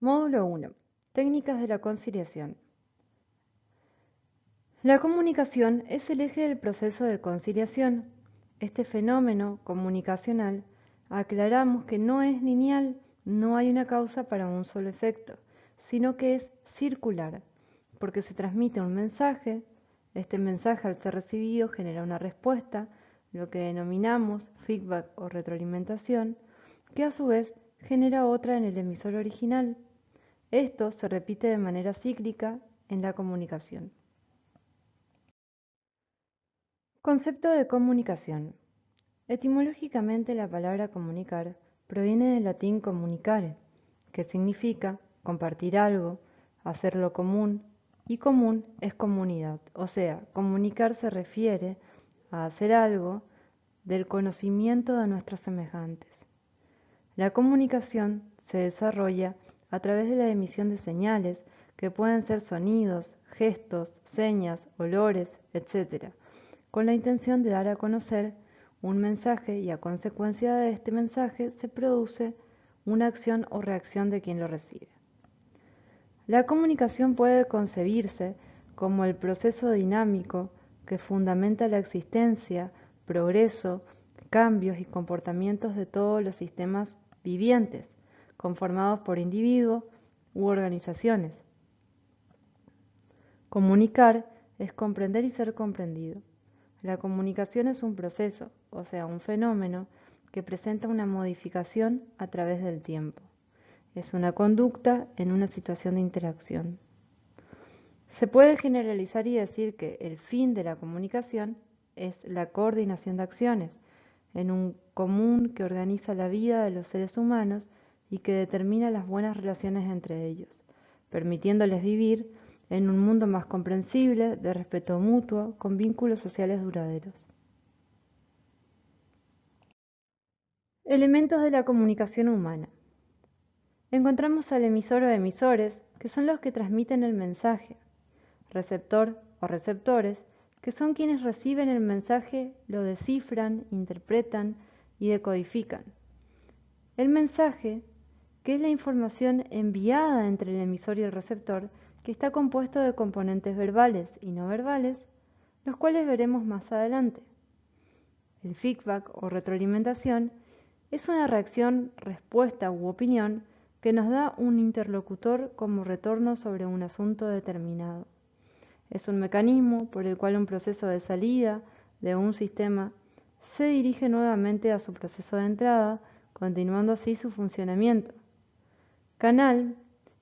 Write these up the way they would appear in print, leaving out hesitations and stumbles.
Módulo 1. Técnicas de la conciliación. La comunicación es el eje del proceso de conciliación. Este fenómeno comunicacional aclaramos que no es lineal, no hay una causa para un solo efecto, sino que es circular, porque se transmite un mensaje, este mensaje al ser recibido genera una respuesta, lo que denominamos feedback o retroalimentación, que a su vez genera otra en el emisor original. Esto se repite de manera cíclica en la comunicación. Concepto de comunicación. Etimológicamente la palabra comunicar proviene del latín comunicare, que significa compartir algo, hacerlo común, y común es comunidad, o sea, comunicar se refiere a hacer algo del conocimiento de nuestros semejantes. La comunicación se desarrolla a través de la emisión de señales que pueden ser sonidos, gestos, señas, olores, etc., con la intención de dar a conocer un mensaje y a consecuencia de este mensaje se produce una acción o reacción de quien lo recibe. La comunicación puede concebirse como el proceso dinámico que fundamenta la existencia, progreso, cambios y comportamientos de todos los sistemas vivientes, conformados por individuos u organizaciones. Comunicar es comprender y ser comprendido. La comunicación es un proceso, o sea, un fenómeno que presenta una modificación a través del tiempo. Es una conducta en una situación de interacción. Se puede generalizar y decir que el fin de la comunicación es la coordinación de acciones en un común que organiza la vida de los seres humanos y que determina las buenas relaciones entre ellos, permitiéndoles vivir en un mundo más comprensible, de respeto mutuo, con vínculos sociales duraderos. Elementos de la comunicación humana. Encontramos al emisor o emisores, que son los que transmiten el mensaje, receptor o receptores, que son quienes reciben el mensaje, lo descifran, interpretan y decodifican. El mensaje, que es la información enviada entre el emisor y el receptor, que está compuesto de componentes verbales y no verbales, los cuales veremos más adelante. El feedback o retroalimentación es una reacción, respuesta u opinión que nos da un interlocutor como retorno sobre un asunto determinado. Es un mecanismo por el cual un proceso de salida de un sistema se dirige nuevamente a su proceso de entrada, continuando así su funcionamiento. Canal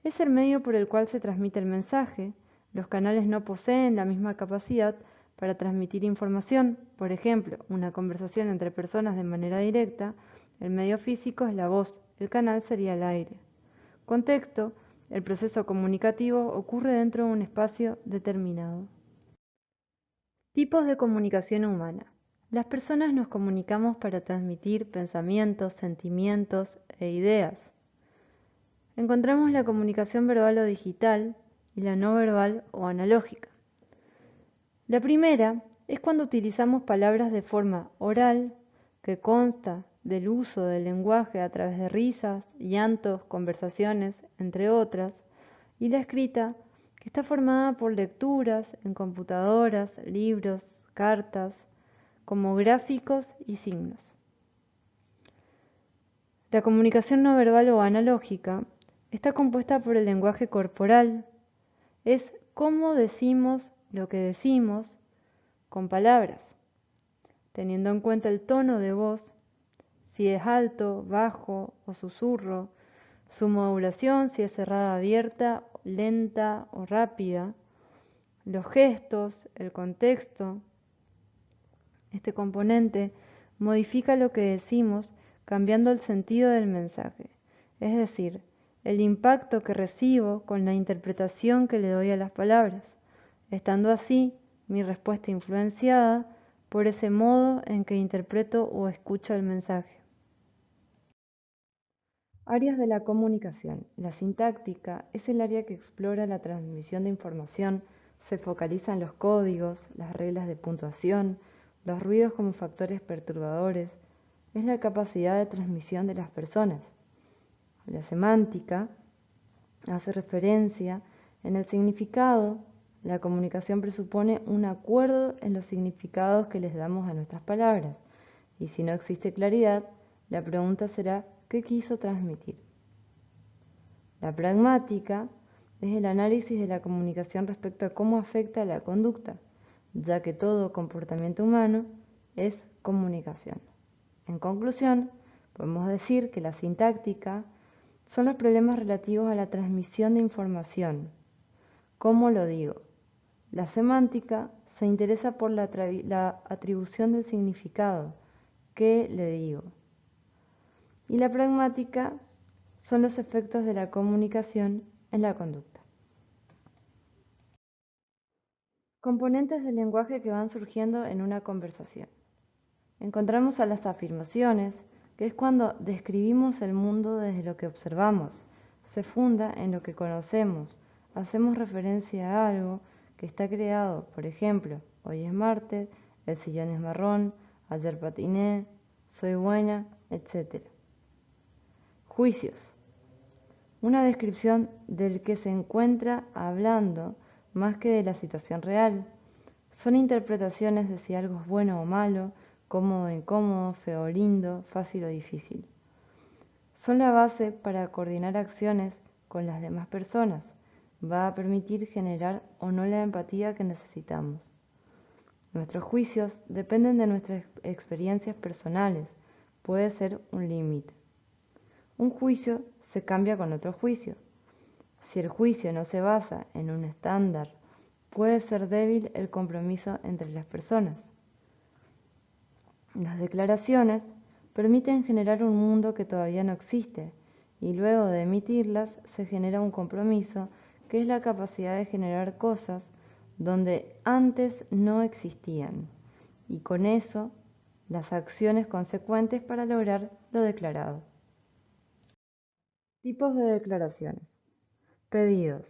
es el medio por el cual se transmite el mensaje. Los canales no poseen la misma capacidad para transmitir información. Por ejemplo, una conversación entre personas de manera directa, el medio físico es la voz, el canal sería el aire. Contexto: el proceso comunicativo ocurre dentro de un espacio determinado. Tipos de comunicación humana. Las personas nos comunicamos para transmitir pensamientos, sentimientos e ideas. Encontramos la comunicación verbal o digital y la no verbal o analógica. La primera es cuando utilizamos palabras de forma oral, que consta del uso del lenguaje a través de risas, llantos, conversaciones, entre otras, y la escrita, que está formada por lecturas en computadoras, libros, cartas, como gráficos y signos. La comunicación no verbal o analógica está compuesta por el lenguaje corporal. Es cómo decimos lo que decimos con palabras, teniendo en cuenta el tono de voz, si es alto, bajo o susurro, su modulación, si es cerrada, abierta, lenta o rápida, los gestos, el contexto. Este componente modifica lo que decimos cambiando el sentido del mensaje, es decir, el impacto que recibo con la interpretación que le doy a las palabras, estando así mi respuesta influenciada por ese modo en que interpreto o escucho el mensaje. Áreas de la comunicación. La sintáctica es el área que explora la transmisión de información, se focaliza en los códigos, las reglas de puntuación, los ruidos como factores perturbadores, es la capacidad de transmisión de las personas. La semántica hace referencia en el significado. La comunicación presupone un acuerdo en los significados que les damos a nuestras palabras, y si no existe claridad, la pregunta será ¿qué quiso transmitir? La pragmática es el análisis de la comunicación respecto a cómo afecta a la conducta, ya que todo comportamiento humano es comunicación. En conclusión, podemos decir que la sintáctica son los problemas relativos a la transmisión de información. ¿Cómo lo digo? La semántica se interesa por la atribución del significado. ¿Qué le digo? Y la pragmática son los efectos de la comunicación en la conducta. Componentes del lenguaje que van surgiendo en una conversación. Encontramos a las afirmaciones, que es cuando describimos el mundo desde lo que observamos, se funda en lo que conocemos, hacemos referencia a algo que está creado, por ejemplo, hoy es martes, el sillón es marrón, ayer patiné, soy buena, etc. Juicios. Una descripción del que se encuentra hablando más que de la situación real. Son interpretaciones de si algo es bueno o malo, cómodo o incómodo, feo o lindo, fácil o difícil. Son la base para coordinar acciones con las demás personas. Va a permitir generar o no la empatía que necesitamos. Nuestros juicios dependen de nuestras experiencias personales. Puede ser un límite. Un juicio se cambia con otro juicio. Si el juicio no se basa en un estándar, puede ser débil el compromiso entre las personas. Las declaraciones permiten generar un mundo que todavía no existe, y luego de emitirlas se genera un compromiso, que es la capacidad de generar cosas donde antes no existían, y con eso las acciones consecuentes para lograr lo declarado. Tipos de declaraciones. Pedidos.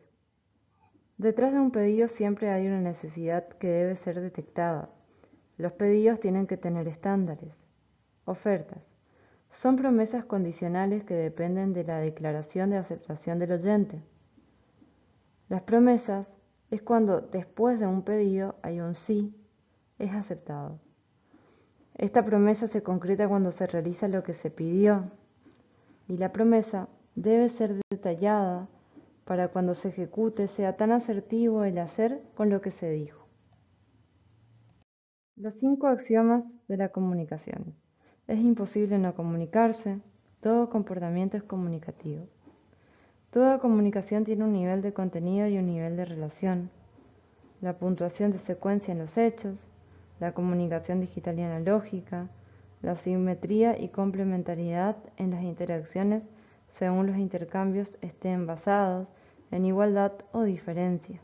Detrás de un pedido siempre hay una necesidad que debe ser detectada. Los pedidos tienen que tener estándares. Ofertas. Son promesas condicionales que dependen de la declaración de aceptación del oyente. Las promesas es cuando después de un pedido hay un sí, es aceptado. Esta promesa se concreta cuando se realiza lo que se pidió, y la promesa debe ser detallada para cuando se ejecute sea tan asertivo el hacer con lo que se dijo. Los 5 axiomas de la comunicación. Es imposible no comunicarse. Todo comportamiento es comunicativo. Toda comunicación tiene un nivel de contenido y un nivel de relación. La puntuación de secuencia en los hechos, la comunicación digital y analógica, la simetría y complementariedad en las interacciones según los intercambios estén basados en igualdad o diferencia.